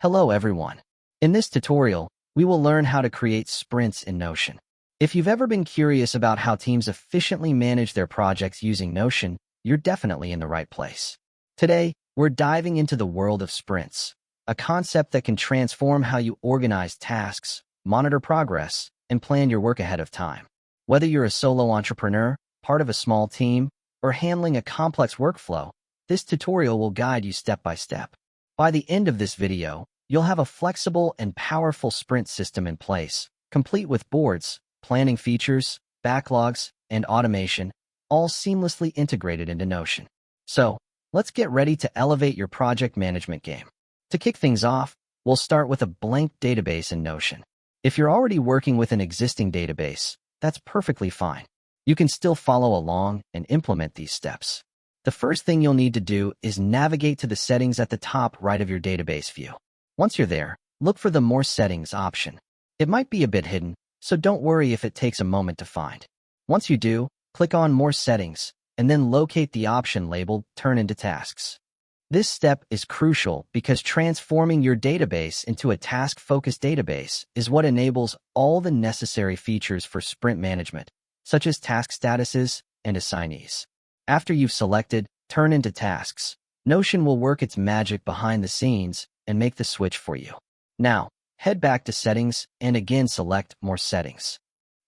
Hello everyone. In this tutorial, we will learn how to create sprints in Notion. If you've ever been curious about how teams efficiently manage their projects using Notion, you're definitely in the right place. Today, we're diving into the world of sprints, a concept that can transform how you organize tasks, monitor progress, and plan your work ahead of time. Whether you're a solo entrepreneur, part of a small team, or handling a complex workflow, this tutorial will guide you step by step. By the end of this video, you'll have a flexible and powerful sprint system in place, complete with boards, planning features, backlogs, and automation, all seamlessly integrated into Notion. So, let's get ready to elevate your project management game. To kick things off, we'll start with a blank database in Notion. If you're already working with an existing database, that's perfectly fine. You can still follow along and implement these steps. The first thing you'll need to do is navigate to the settings at the top right of your database view. Once you're there, look for the More Settings option. It might be a bit hidden, so don't worry if it takes a moment to find. Once you do, click on More Settings, and then locate the option labeled Turn into Tasks. This step is crucial because transforming your database into a task-focused database is what enables all the necessary features for sprint management, such as task statuses and assignees. After you've selected Turn into Tasks, Notion will work its magic behind the scenes and make the switch for you. Now, head back to Settings and again select More Settings.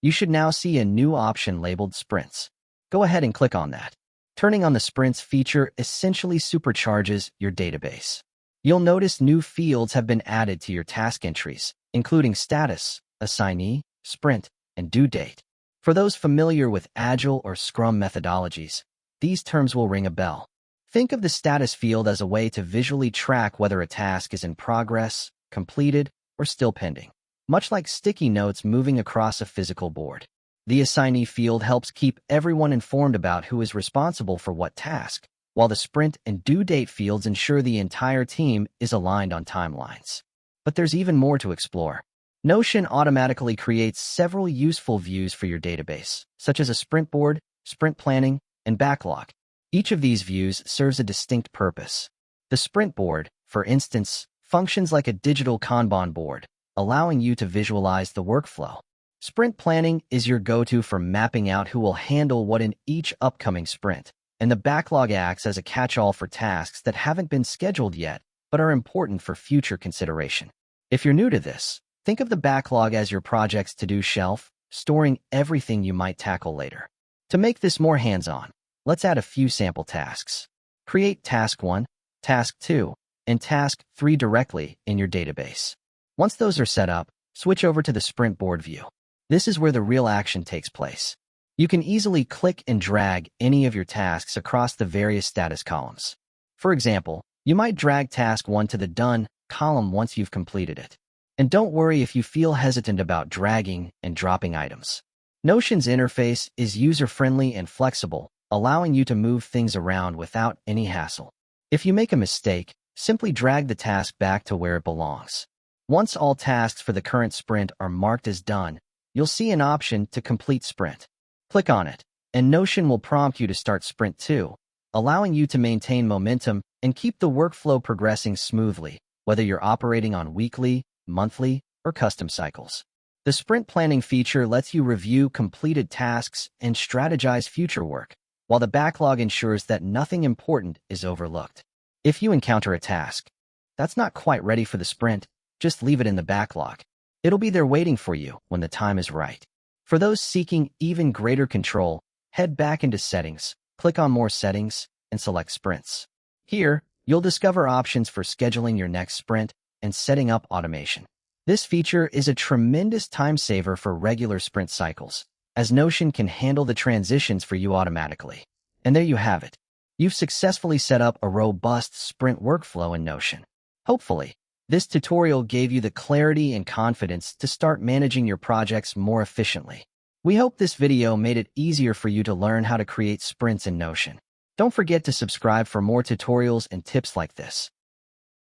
You should now see a new option labeled Sprints. Go ahead and click on that. Turning on the Sprints feature essentially supercharges your database. You'll notice new fields have been added to your task entries, including status, assignee, sprint, and due date. For those familiar with agile or Scrum methodologies, these terms will ring a bell. Think of the status field as a way to visually track whether a task is in progress, completed, or still pending, much like sticky notes moving across a physical board. The assignee field helps keep everyone informed about who is responsible for what task, while the sprint and due date fields ensure the entire team is aligned on timelines. But there's even more to explore. Notion automatically creates several useful views for your database, such as a sprint board, sprint planning, and backlog. Each of these views serves a distinct purpose. The sprint board, for instance, functions like a digital Kanban board, allowing you to visualize the workflow. Sprint planning is your go-to for mapping out who will handle what in each upcoming sprint, and the backlog acts as a catch-all for tasks that haven't been scheduled yet but are important for future consideration. If you're new to this, think of the backlog as your project's to-do shelf, storing everything you might tackle later. To make this more hands-on, let's add a few sample tasks. Create Task 1, Task 2, and Task 3 directly in your database. Once those are set up, switch over to the Sprint Board view. This is where the real action takes place. You can easily click and drag any of your tasks across the various status columns. For example, you might drag Task 1 to the Done column once you've completed it. And don't worry if you feel hesitant about dragging and dropping items. Notion's interface is user-friendly and flexible, allowing you to move things around without any hassle. If you make a mistake, simply drag the task back to where it belongs. Once all tasks for the current sprint are marked as done, you'll see an option to complete sprint. Click on it, and Notion will prompt you to start Sprint 2, allowing you to maintain momentum and keep the workflow progressing smoothly, whether you're operating on weekly, monthly, or custom cycles. The Sprint Planning feature lets you review completed tasks and strategize future work, while the backlog ensures that nothing important is overlooked. If you encounter a task that's not quite ready for the sprint, just leave it in the backlog. It'll be there waiting for you when the time is right. For those seeking even greater control, head back into Settings, click on More Settings, and select Sprints. Here, you'll discover options for scheduling your next sprint and setting up automation. This feature is a tremendous time saver for regular sprint cycles, as Notion can handle the transitions for you automatically. And there you have it. You've successfully set up a robust sprint workflow in Notion. Hopefully, this tutorial gave you the clarity and confidence to start managing your projects more efficiently. We hope this video made it easier for you to learn how to create sprints in Notion. Don't forget to subscribe for more tutorials and tips like this.